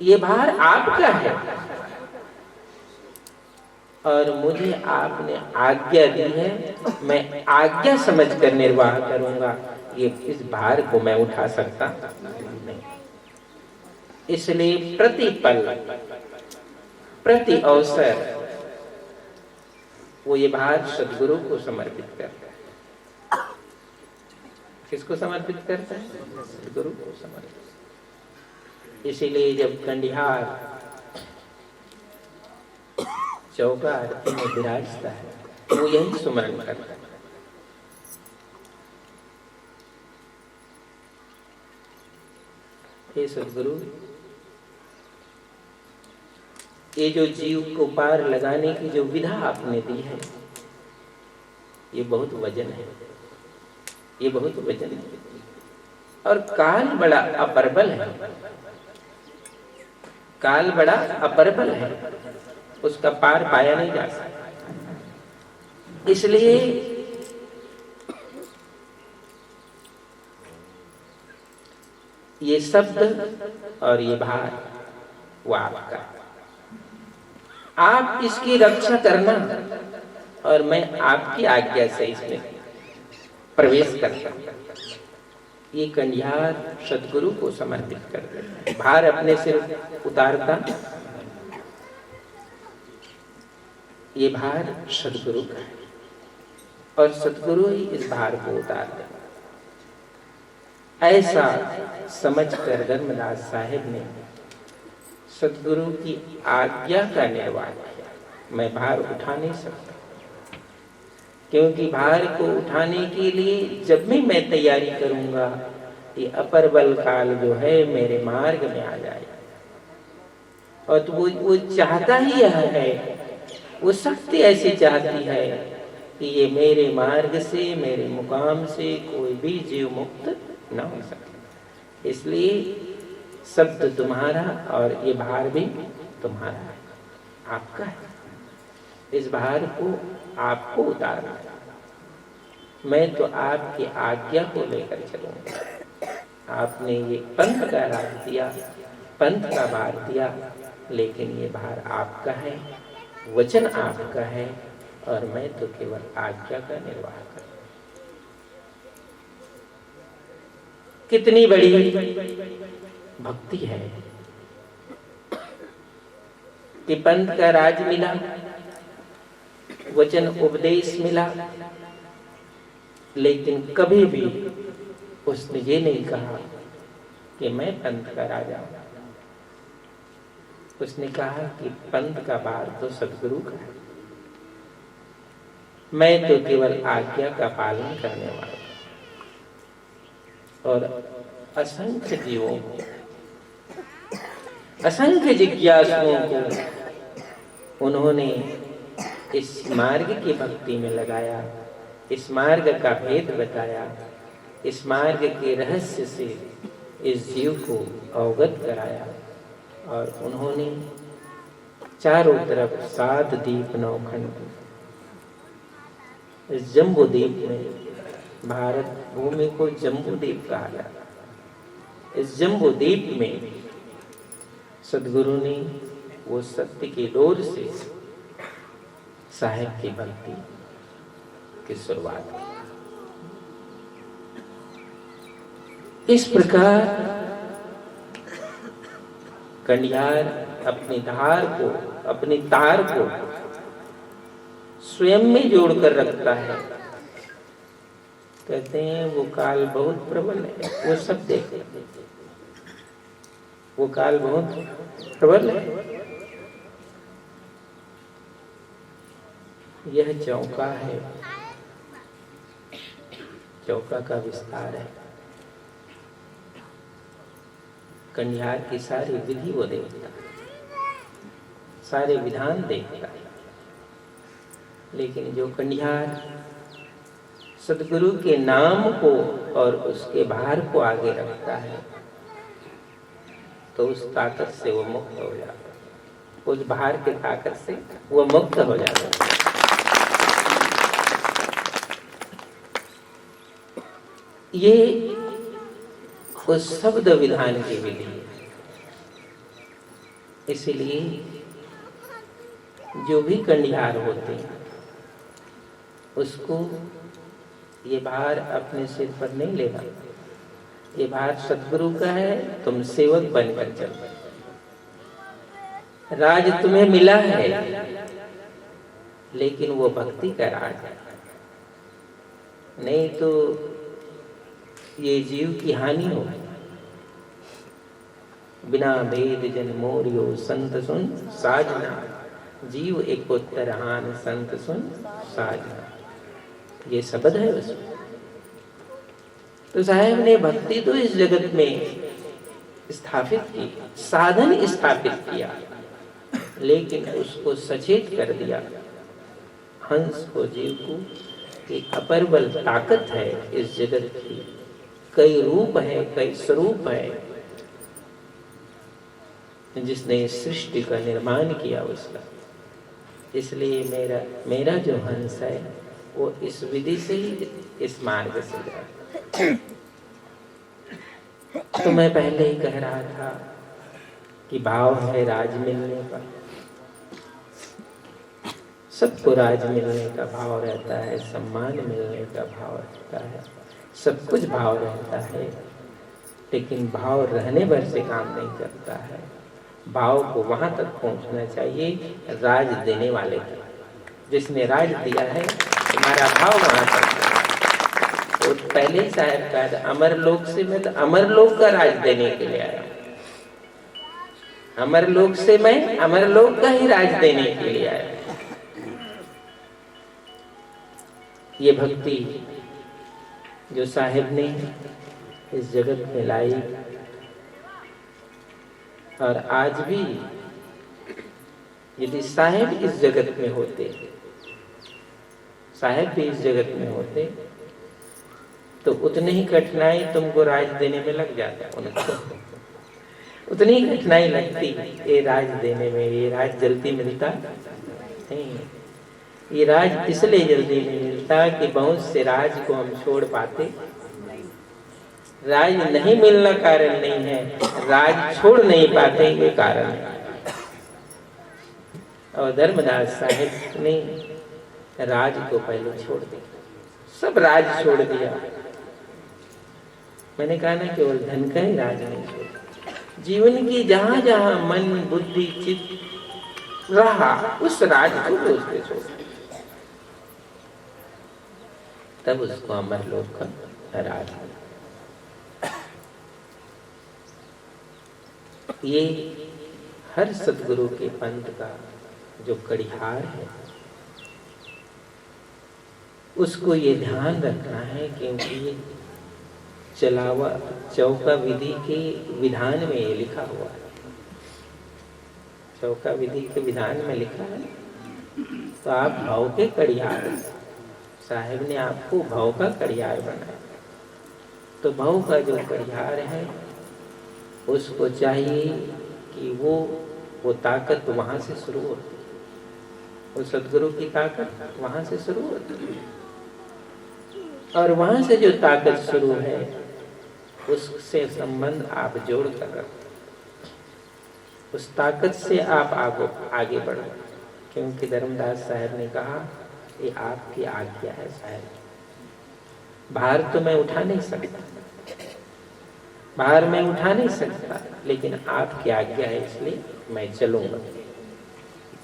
ये भार आपका है और मुझे आपने आज्ञा दी है, मैं आज्ञा समझकर निर्वाह करूंगा। ये इस भार को मैं उठा सकता नहीं। इसलिए प्रति पल प्रति अवसर वो ये भार सद्गुरु को समर्पित करता है। किसको समर्पित करता है? सद्गुरु को समर्पित। इसीलिए जब कंडिहार चौका आरती में विराजता है तो वो यही सुमरण करता है। हे सद्गुरु, ये जो जीव को पार लगाने की जो विधा आपने दी है, ये बहुत वजन है, ये बहुत वजन है और काल बड़ा अपरबल है। काल बड़ा अपरबल है, उसका पार पाया नहीं जा सकता। इसलिए ये शब्द और ये भार वो आपका, आप इसकी रक्षा करना और मैं आपकी आज्ञा से इसमें प्रवेश करता। ये कंडिहार सद्गुरु को समर्पित कर देता, भार अपने सिर उतारता। ये भार सद्गुरु का है और सद्गुरु ही इस भार को उतार दे। ऐसा समझकर धर्मदास साहिब ने सद्गुरु की आज्ञा का निर्वाह किया। मैं भार उठा नहीं सकता, क्योंकि भार को उठाने के लिए जब भी मैं तैयारी करूंगा, ये अपर बल काल जो है मेरे मार्ग में आ जाएगा। और तो वो चाहता ही यह है, वो शक्ति ऐसी चाहती है कि ये मेरे मार्ग से, मेरे मुकाम से कोई भी जीव मुक्त न हो सके। इसलिए शब्द तुम्हारा और ये भार भी तुम्हारा है, आपका है। इस भार को आपको उतारना है। मैं तो आपकी आज्ञा को लेकर चलूंगा। आपने ये पंथ का राज दिया, पंथ का भार दिया, लेकिन ये भार आपका है, वचन आपका है और मैं तो केवल आज्ञा का निर्वाह करूं। कितनी बड़ी भक्ति है कि पंथ का राज मिला, वचन उपदेश मिला, लेकिन कभी भी उसने ये नहीं कहा कि मैं पंथ का राजा हूं। उसने कहा कि पंथ का भार तो सद्गुरु का है, मैं तो केवल आज्ञा का पालन करने वाला। और असंख्य जीवों को, असंख्य जिज्ञासुओं को उन्होंने इस मार्ग की भक्ति में लगाया, इस मार्ग का भेद बताया, इस मार्ग के रहस्य से इस जीव को अवगत कराया। और उन्होंने चारों तरफ 7 दीप 9 खंड, इस जम्बू द्वीप में, भारत भूमि को जम्बू द्वीप कहा जाता है, इस जम्बू द्वीप में सद्गुरु ने वो सत्य की डोर से साहेब की भक्ति की शुरुआत की। इस प्रकार कंडिहार अपनी धार को, अपनी तार को स्वयं में जोड़कर रखता है। कहते हैं वो काल बहुत प्रबल है, वो सब देखते हैं, वो काल बहुत प्रबल है। यह चौका है, चौका का विस्तार है। कंडिहार की सारी विधि वो देखता है, सारे विधान देखता है। लेकिन जो कंडिहार सद्गुरु के नाम को और उसके भार को आगे रखता है, तो उस ताकत से वो मुक्त हो जाता है, उस भार के ताकत से वो मुक्त हो जाता है। ये उस शब्द विधान की विधि, इसलिए जो भी कंडिहार होते हैं उसको ये भार अपने सिर पर नहीं लेना। ये भार सद्गुरु का है, तुम सेवक बनकर चलो। राज तुम्हें मिला है लेकिन वो भक्ति का राज है, नहीं तो ये जीव की हानि होगी। बिना भेद जन मोरियो संत सुन साजना, जीव एक उत्तर हान संत सुन साजना, ये शब्द है उसमें। तो साहब ने भक्ति तो इस जगत में स्थापित की, साधन स्थापित किया, लेकिन उसको सचेत कर दिया। हंस को, जीव को एक अपरबल ताकत है इस जगत की, कई रूप है, कई स्वरूप है, जिसने इस सृष्टि का निर्माण किया उसका। इसलिए मेरा जो हंस है वो इस विधि से ही, इस मार्ग से गया। तो मैं पहले ही कह रहा था कि भाव है राज मिलने का, सबको राज मिलने का भाव रहता है, सम्मान मिलने का भाव रहता है, सब कुछ भाव रहता है, लेकिन भाव रहने भर से काम नहीं करता है। भाव को वहां तक पहुंचना चाहिए राज देने वाले का, जिसने राज दिया है तुम्हारा भाव वहां तक। तो पहले ही साहब कहा अमर लोक से, मैं तो अमर लोक का राज देने के लिए आया, अमर लोक से मैं अमर लोक का ही राज देने के लिए आया। ये भक्ति जो साहिब ने इस जगत में लाई, और आज भी यदि साहिब इस जगत में होते, साहिब भी इस जगत में होते, तो उतनी ही कठिनाई तुमको राज देने में लग जाता, उनको उतनी ही कठिनाई लगती ये राज देने में। ये राज जल्दी मिलता नहीं, ये राज इसलिए जल्दी नहीं मिलता कि बहुत से राज को हम छोड़ पाते। राज नहीं मिलना कारण नहीं है, राज छोड़ नहीं पाते ये कारण है। और धर्मदास साहिब ने राज को पहले छोड़ दिया, सब राज छोड़ दिया। मैंने कहा ना केवल धन का ही राज नहीं छोड़ा, जीवन की जहां जहां मन बुद्धि चित्त रहा उस राज को उसने छोड़ा, तब उसको अमर लोक का राज। ये हर सद्गुरु के पंथ का जो कड़िहार है उसको ये ध्यान रखना है, क्योंकि ये चलावा चौका विधि के विधान में ये लिखा हुआ है, चौका विधि के विधान में लिखा है। तो आप भाव के कड़िहार, साहिब ने आपको भाव का कड़िहार बनाया। तो भाव का जो कड़िहार है उसको चाहिए कि वो ताकत वहां से शुरू होती है, वो सद्गुरु की ताकत वहां से शुरू होती है। और वहां से जो ताकत शुरू है उससे संबंध आप जोड़ कर रखो, उस ताकत से आप आगे बढ़ो। क्योंकि धर्मदास साहब ने कहा ये आपकी आज्ञा है साहब, भार तो मैं उठा नहीं सकता, भार मैं उठा नहीं सकता, लेकिन आपकी आज्ञा है इसलिए मैं चलूंगा।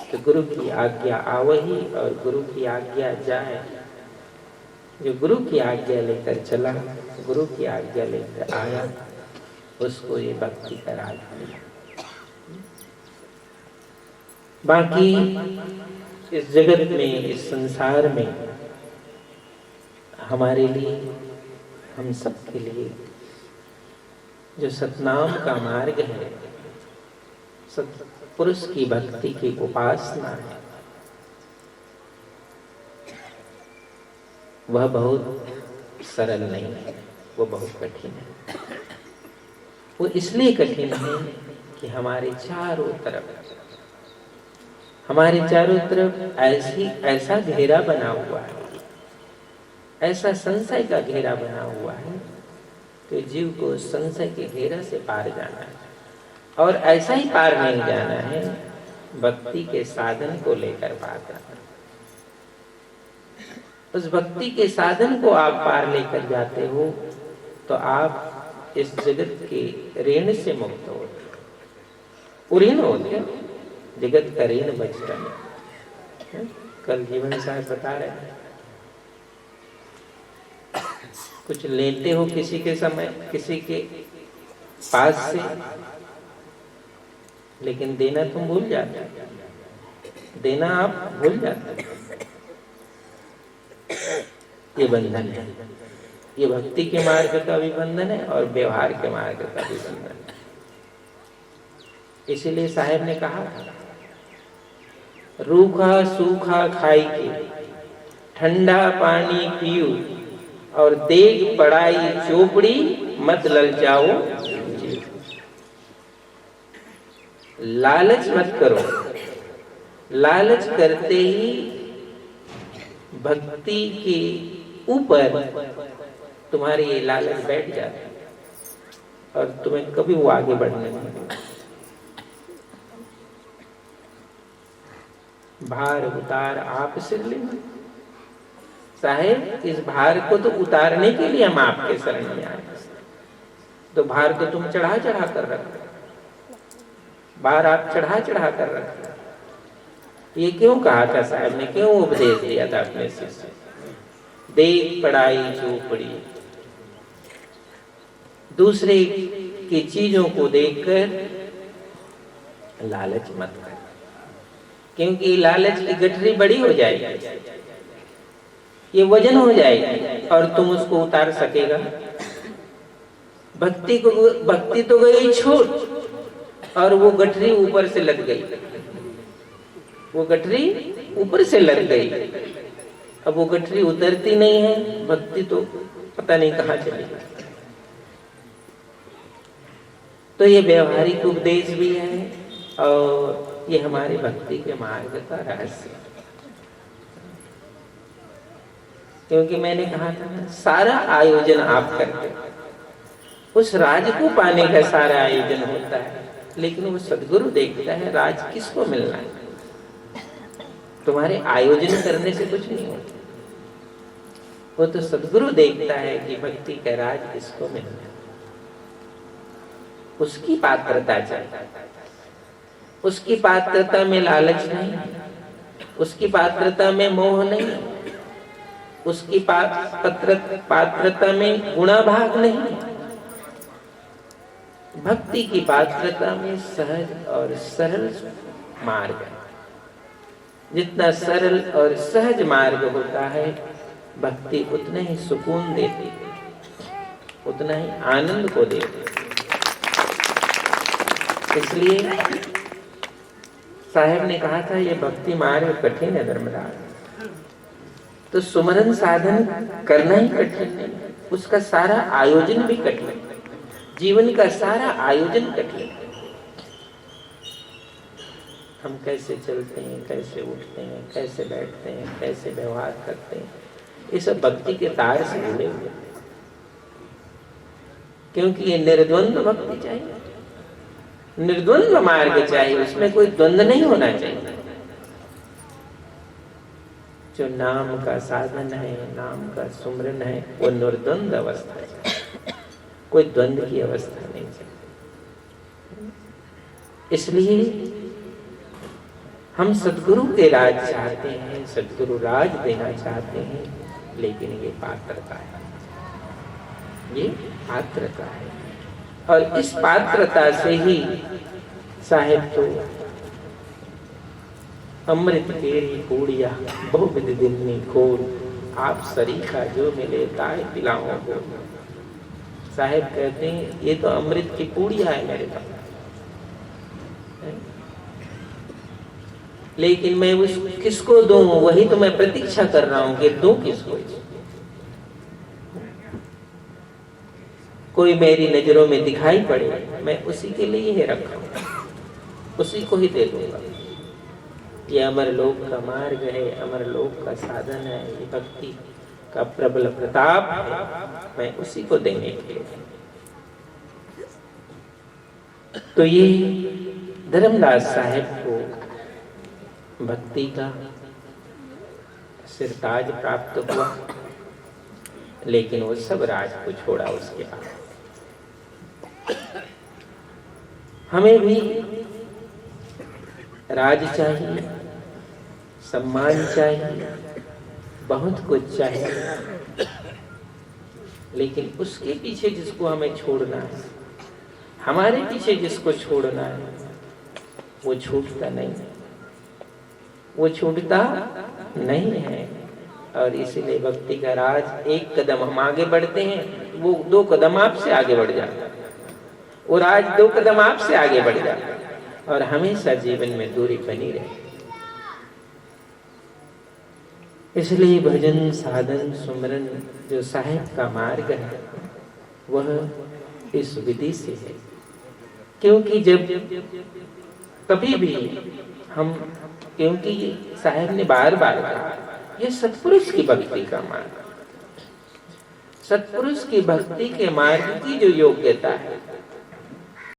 तो गुरु की आज्ञा आवही और गुरु की आज्ञा जाए। जो गुरु की आज्ञा लेकर चला, गुरु की आज्ञा लेकर आया, उसको ये भक्ति का राज मिला। बाकी इस जगत में, इस संसार में हमारे लिए, हम सब के लिए जो सतनाम का मार्ग है, सतपुरुष की भक्ति की उपासना है, वह बहुत सरल नहीं है, वो बहुत कठिन है। वो इसलिए कठिन है कि हमारे चारों तरफ ऐसा घेरा बना हुआ है, ऐसा संशय का घेरा बना हुआ है कि जीव को संशय के घेरा से पार जाना है। और ऐसा ही पार नहीं जाना है, भक्ति के साधन को लेकर पार करना। उस भक्ति के साधन को आप पार लेकर जाते हो तो आप इस जगत के ऋण से मुक्त होते हो। ऋण होते, जगत का ऋण बचता नहीं। कल जीवन साहब बता रहे हैं, कुछ लेते हो किसी के समय, किसी के पास से, लेकिन देना तुम भूल जाते हो, देना आप भूल जाते हो। ये बंधन है, ये भक्ति के मार्ग का भी बंधन है और व्यवहार के मार्ग का भी बंधन है। इसीलिए साहब ने कहा था, रूखा सूखा खाई के, ठंडा पानी पियो, और देख पड़ाई चोपड़ी, मत ललचाओ। लालच मत करो, लालच करते ही भक्ति के ऊपर तुम्हारी ये लालच बैठ जाती है और तुम्हें कभी वो आगे बढ़ने नहीं देती। भार उतार आप सिर ले। साहेब, इस भार को तो उतारने के लिए हम आपके शरण में आए, तो भार तो तुम चढ़ा चढ़ा कर रखते, भार आप चढ़ा चढ़ा कर रखते। ये क्यों कहा था साहब ने, क्यों उपदेश दिया था अपने शिष्य? देख पढ़ाई चौपड़ी, दूसरे की चीजों को देखकर लालच मत कर, क्योंकि लालच की गठरी बड़ी हो जाएगी, ये वजन हो जाएगी और तुम उसको उतार सकेगा? भक्ति तो गई छोड़ और वो गठरी ऊपर से लग गई, वो गठरी ऊपर से लग गई। अब वो गठरी उतरती नहीं है, भक्ति तो पता नहीं कहाँ चली। तो ये व्यवहारिक उपदेश भी है और ये हमारे भक्ति के मार्ग का रहस्य है। क्योंकि मैंने कहा था ना, सारा आयोजन आप करते हो, उस राज को पाने का सारा आयोजन होता है, लेकिन वो सद्गुरु देखता है राज किसको मिलना है। तुम्हारे आयोजन करने से कुछ नहीं होता, वो तो सद्गुरु देखता है कि भक्ति का राज किसको मिलना है। उसकी पात्रता चाहिए, उसकी पात्रता में लालच नहीं, उसकी पात्रता में मोह नहीं, उसकी पात्रता में गुणाभाग नहीं। भक्ति की पात्रता में सहज और सरल मार्ग है। जितना सरल और सहज मार्ग होता है, भक्ति उतना ही सुकून देती है, उतना ही आनंद को देती है। इसलिए साहब ने कहा था, ये भक्ति मार्ग कठिन है धर्मराज, तो सुमरन साधन करना ही कठिन है, उसका सारा आयोजन भी कठिन है, जीवन का सारा आयोजन कठिन है। हम कैसे चलते हैं, कैसे उठते हैं, कैसे बैठते हैं, कैसे व्यवहार करते हैं, ये सब भक्ति के तार से जुड़े हुए हैं। क्योंकि ये निर्द्वंद्व भक्ति चाहिए, निर्द्वंद्व मार्ग चाहिए, उसमें कोई द्वंद्व नहीं होना चाहिए। जो नाम का साधन है, नाम का सुमरन है, वो निर्द्वंद्व अवस्था है, कोई द्वंद्व की अवस्था नहीं चाहिए। इसलिए हम सद्गुरु के राज चाहते हैं, सद्गुरु राज देना चाहते हैं, लेकिन ये पात्रता है, ये पात्रता है। और इस पात्रता से ही साहेब तो अमृत तेरी कूड़िया बहुविध दिन्नी खोल, आप सरीखा जो मिले ताए पिलाओ को। साहेब कहते हैं, ये तो अमृत की कूड़िया है मेरे पास, लेकिन मैं उस किसको दूं, वही तो मैं प्रतीक्षा कर रहा हूं कि दूं किसको। कोई मेरी नजरों में दिखाई पड़े, मैं उसी के लिए ही रखा हूं, उसी को ही दे दूंगा। ये अमर लोक का मार्ग है, अमर लोक का साधन है, ये भक्ति का प्रबल प्रताप है, मैं उसी को देने के लिए। तो ये धर्मदास साहेब को भक्ति का सिरताज प्राप्त हुआ, लेकिन वो सब राज को छोड़ा उसके बाद। हमें भी राज चाहिए, सम्मान चाहिए, बहुत कुछ चाहिए, लेकिन उसके पीछे जिसको हमें छोड़ना है, हमारे पीछे जिसको छोड़ना है, वो छूटता नहीं है, वो छूटता नहीं है। और इसलिए भक्ति का राज, एक कदम हम आगे बढ़ते हैं, वो 2 कदम आपसे आगे बढ़ जाता है, वो राज 2 कदम आपसे आगे बढ़ जाता है, और हमेशा जीवन में दूरी बनी रहे। इसलिए भजन, साधन, सुमरन जो साहेब का मार्ग है, वह इस विधि से है। क्योंकि जब कभी भी हम, क्योंकि साहेब ने बार बार कहा, यह सत्पुरुष की भक्ति का मार्ग, सत्पुरुष की भक्ति के मार्ग की जो योग्यता है,